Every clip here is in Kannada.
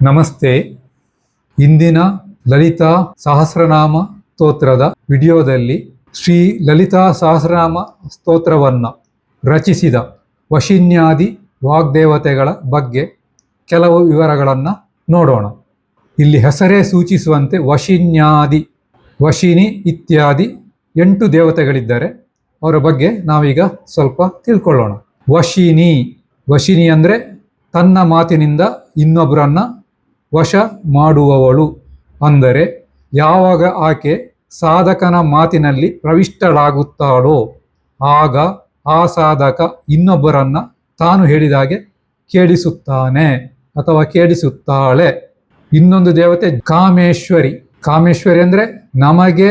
ನಮಸ್ತೆ. ಇಂದಿನ ಲಲಿತಾ ಸಹಸ್ರನಾಮ ಸ್ತೋತ್ರದ ವಿಡಿಯೋದಲ್ಲಿ ಶ್ರೀ ಲಲಿತಾ ಸಹಸ್ರನಾಮ ಸ್ತೋತ್ರವನ್ನು ರಚಿಸಿದ ವಶಿನ್ಯಾದಿ ವಾಗ್ದೇವತೆಗಳ ಬಗ್ಗೆ ಕೆಲವು ವಿವರಗಳನ್ನು ನೋಡೋಣ. ಇಲ್ಲಿ ಹೆಸರೇ ಸೂಚಿಸುವಂತೆ ವಶಿನ್ಯಾದಿ, ವಶಿನಿ ಇತ್ಯಾದಿ 8 ದೇವತೆಗಳಿದ್ದಾರೆ. ಅವರ ಬಗ್ಗೆ ನಾವೀಗ ಸ್ವಲ್ಪ ತಿಳ್ಕೊಳ್ಳೋಣ. ವಶಿನಿ ಅಂದರೆ ತನ್ನ ಮಾತಿನಿಂದ ಇನ್ನೊಬ್ಬರನ್ನ ವಶ ಮಾಡುವವಳು. ಅಂದರೆ ಯಾವಾಗ ಆಕೆ ಸಾಧಕನ ಮಾತಿನಲ್ಲಿ ಪ್ರವಿಷ್ಟಳಾಗುತ್ತಾಳೋ ಆಗ ಆ ಸಾಧಕ ಇನ್ನೊಬ್ಬರನ್ನ ತಾನು ಹೇಳಿದಾಗೆ ಕೇಳಿಸುತ್ತಾನೆ ಅಥವಾ ಕೇಳಿಸುತ್ತಾಳೆ. ಇನ್ನೊಂದು ದೇವತೆ ಕಾಮೇಶ್ವರಿ. ಕಾಮೇಶ್ವರಿ ಅಂದರೆ ನಮಗೆ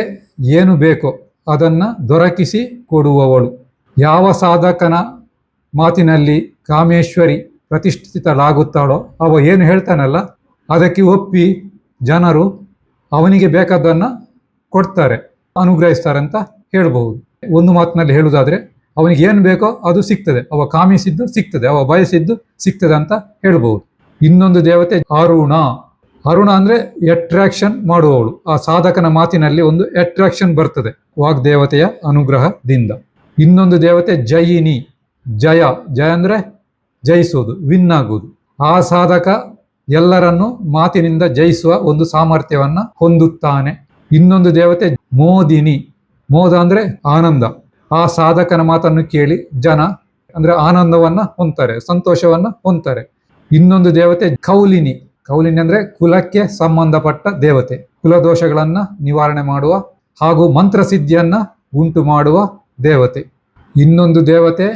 ಏನು ಬೇಕೋ ಅದನ್ನ ದೊರಕಿಸಿ ಕೊಡುವವಳು. ಯಾವ ಸಾಧಕನ ಮಾತಿನಲ್ಲಿ ಕಾಮೇಶ್ವರಿ ಪ್ರತಿಷ್ಠಿತಳಾಗುತ್ತಾಳೋ ಅವ ಏನು ಹೇಳ್ತಾನಲ್ಲ ಅದಕ್ಕೆ ಒಪ್ಪಿ ಜನರು ಅವನಿಗೆ ಬೇಕಾದನ್ನು ಕೊಡ್ತಾರೆ, ಅನುಗ್ರಹಿಸ್ತಾರೆ ಅಂತ ಹೇಳ್ಬಹುದು. ಒಂದು ಮಾತಿನಲ್ಲಿ ಹೇಳುವುದಾದ್ರೆ ಅವನಿಗೆ ಏನು ಬೇಕೋ ಅದು ಸಿಗ್ತದೆ, ಅವ ಕಾಮಿಸಿದ್ದು ಸಿಗ್ತದೆ, ಅವ ಬಯಸಿದ್ದು ಸಿಗ್ತದೆ ಅಂತ ಹೇಳ್ಬಹುದು. ಇನ್ನೊಂದು ದೇವತೆ ಅರುಣ. ಅರುಣ ಅಂದರೆ ಅಟ್ರಾಕ್ಷನ್ ಮಾಡುವವಳು. ಆ ಸಾಧಕನ ಮಾತಿನಲ್ಲಿ ಒಂದು ಅಟ್ರಾಕ್ಷನ್ ಬರ್ತದೆ ವಾಗ್ದೇವತೆಯ ಅನುಗ್ರಹದಿಂದ. ಇನ್ನೊಂದು ದೇವತೆ ಜಯಿನಿ. ಜಯ ಅಂದರೆ ಜಯಿಸುವುದು, ವಿನ್ ಆಗುವುದು. ಆ ಸಾಧಕ ಎಲ್ಲರನ್ನು ಮಾತಿನಿಂದ ಜಯಿಸುವ ಒಂದು ಸಾಮರ್ಥ್ಯವನ್ನು ಹೊಂದುತ್ತಾನೆ. ಇನ್ನೊಂದು ದೇವತೆ ಮೋದಿನಿ. ಮೋದ ಅಂದರೆ ಆನಂದ. ಆ ಸಾಧಕನ ಮಾತನ್ನು ಕೇಳಿ ಜನ ಅಂದರೆ ಆನಂದವನ್ನ ಹೊಂದ್ತಾರೆ, ಸಂತೋಷವನ್ನ ಹೊಂದ್ತಾರೆ. ಇನ್ನೊಂದು ದೇವತೆ ಕೌಲಿನಿ. ಕೌಲಿನಿ ಅಂದರೆ ಕುಲಕ್ಕೆ ಸಂಬಂಧಪಟ್ಟ ದೇವತೆ. ಕುಲದೋಷಗಳನ್ನ ನಿವಾರಣೆ ಮಾಡುವ ಹಾಗೂ ಮಂತ್ರಸಿದ್ಧಿಯನ್ನ ಉಂಟು ಮಾಡುವ ದೇವತೆ. ಇನ್ನೊಂದು ದೇವತೆ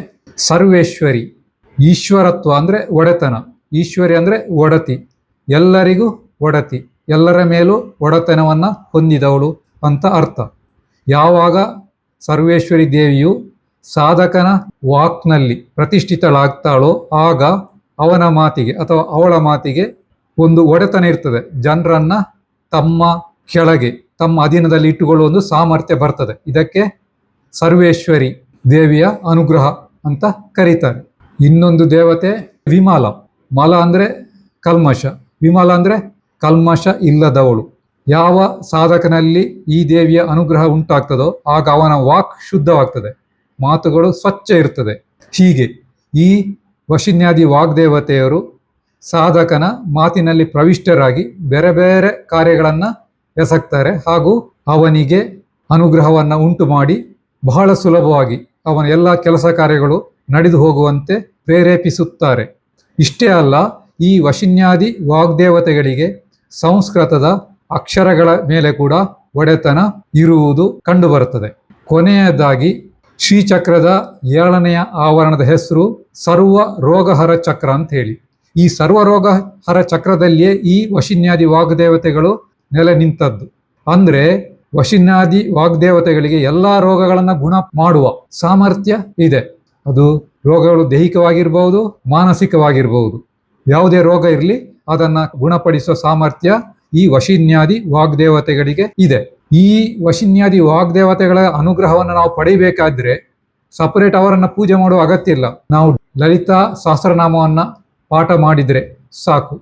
ಸರ್ವೇಶ್ವರಿ. ಈಶ್ವರತ್ವ ಅಂದರೆ ಒಡೆತನ. ಈಶ್ವರಿ ಅಂದರೆ ಒಡತಿ, ಎಲ್ಲರಿಗೂ ಒಡತಿ, ಎಲ್ಲರ ಮೇಲೂ ಒಡೆತನವನ್ನು ಹೊಂದಿದವಳು ಅಂತ ಅರ್ಥ. ಯಾವಾಗ ಸರ್ವೇಶ್ವರಿ ದೇವಿಯು ಸಾಧಕನ ವಾಕ್ನಲ್ಲಿ ಪ್ರತಿಷ್ಠಿತಳಾಗ್ತಾಳೋ ಆಗ ಅವನ ಮಾತಿಗೆ ಅಥವಾ ಅವಳ ಮಾತಿಗೆ ಒಂದು ಒಡೆತನ ಇರ್ತದೆ. ಜನರನ್ನ ತಮ್ಮ ಕೆಳಗೆ, ತಮ್ಮ ಅಧೀನದಲ್ಲಿ ಇಟ್ಟುಕೊಳ್ಳುವ ಒಂದು ಸಾಮರ್ಥ್ಯ ಬರ್ತದೆ. ಇದಕ್ಕೆ ಸರ್ವೇಶ್ವರಿ ದೇವಿಯ ಅನುಗ್ರಹ ಅಂತ ಕರೀತಾರೆ. ಇನ್ನೊಂದು ದೇವತೆ ವಿಮಲ. ಮಲ ಅಂದರೆ ಕಲ್ಮಶ, ವಿಮಲ ಅಂದರೆ ಕಲ್ಮಶ ಇಲ್ಲದವಳು. ಯಾವ ಸಾಧಕನಲ್ಲಿ ಈ ದೇವಿಯ ಅನುಗ್ರಹ ಉಂಟಾಗ್ತದೋ ಆಗ ಅವನ ವಾಕ್ ಶುದ್ಧವಾಗ್ತದೆ, ಮಾತುಗಳು ಸ್ವಚ್ಛ ಇರ್ತದೆ. ಹೀಗೆ ಈ ವಶಿನ್ಯಾದಿ ವಾಗ್ದೇವತೆಯರು ಸಾಧಕನ ಮಾತಿನಲ್ಲಿ ಪ್ರವಿಷ್ಟರಾಗಿ ಬೇರೆ ಬೇರೆ ಕಾರ್ಯಗಳನ್ನು ಎಸಗ್ತಾರೆ ಹಾಗೂ ಅವನಿಗೆ ಅನುಗ್ರಹವನ್ನು ಉಂಟು ಮಾಡಿ ಬಹಳ ಸುಲಭವಾಗಿ ಅವನ ಎಲ್ಲ ಕೆಲಸ ಕಾರ್ಯಗಳು ನಡೆದು ಹೋಗುವಂತೆ ಪ್ರೇರೇಪಿಸುತ್ತಾರೆ. ಇಷ್ಟೇ ಅಲ್ಲ, ಈ ವಶಿನ್ಯಾದಿ ವಾಗ್ದೇವತೆಗಳಿಗೆ ಸಂಸ್ಕೃತದ ಅಕ್ಷರಗಳ ಮೇಲೆ ಕೂಡ ಒಡೆತನ ಇರುವುದು ಕಂಡುಬರುತ್ತದೆ. ಕೊನೆಯದಾಗಿ ಶ್ರೀಚಕ್ರದ 7ನೆಯ ಆವರಣದ ಹೆಸರು ಸರ್ವ ರೋಗಹರ ಚಕ್ರ ಅಂತ ಹೇಳಿ. ಈ ಸರ್ವ ರೋಗಹರ ಚಕ್ರದಲ್ಲಿಯೇ ಈ ವಶಿನ್ಯಾದಿ ವಾಗ್ದೇವತೆಗಳು ನೆಲೆ ನಿಂತದ್ದು. ಅಂದ್ರೆ ವಶಿನ್ಯಾದಿ ವಾಗ್ದೇವತೆಗಳಿಗೆ ಎಲ್ಲಾ ರೋಗಗಳನ್ನ ಗುಣ ಮಾಡುವ ಸಾಮರ್ಥ್ಯ ಇದೆ. ಅದು ರೋಗಗಳು ದೈಹಿಕವಾಗಿರ್ಬಹುದು, ಮಾನಸಿಕವಾಗಿರ್ಬಹುದು. ಯಾವುದೇ ರೋಗ ಇರಲಿ ಅದನ್ನ ಗುಣಪಡಿಸುವ ಸಾಮರ್ಥ್ಯ ಈ ವಶಿನ್ಯಾದಿ ವಾಗ್ದೇವತೆಗಳಿಗೆ ಇದೆ. ಈ ವಶಿನ್ಯಾದಿ ವಾಗ್ದೇವತೆಗಳ ಅನುಗ್ರಹವನ್ನು ನಾವು ಪಡೆಯಬೇಕಾದ್ರೆ ಸಪರೇಟ್ ಅವರನ್ನ ಪೂಜೆ ಮಾಡುವ ಅಗತ್ಯ ಇಲ್ಲ. ನಾವು ಲಲಿತಾ ಸಹಸ್ರನಾಮವನ್ನ ಪಾಠ ಮಾಡಿದ್ರೆ ಸಾಕು,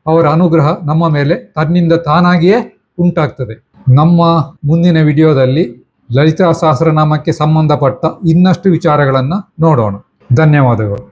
ಅವರ ಅನುಗ್ರಹ ನಮ್ಮ ಮೇಲೆ ತನ್ನಿಂದ ತಾನಾಗಿಯೇ ಉಂಟಾಗ್ತದೆ. ನಮ್ಮ ಮುಂದಿನ ವಿಡಿಯೋದಲ್ಲಿ ಲಲಿತಾ ಸಹಸ್ರನಾಮಕ್ಕೆ ಸಂಬಂಧಪಟ್ಟ ಇನ್ನಷ್ಟು ವಿಚಾರಗಳನ್ನು ನೋಡೋಣ. ಧನ್ಯವಾದಗಳು.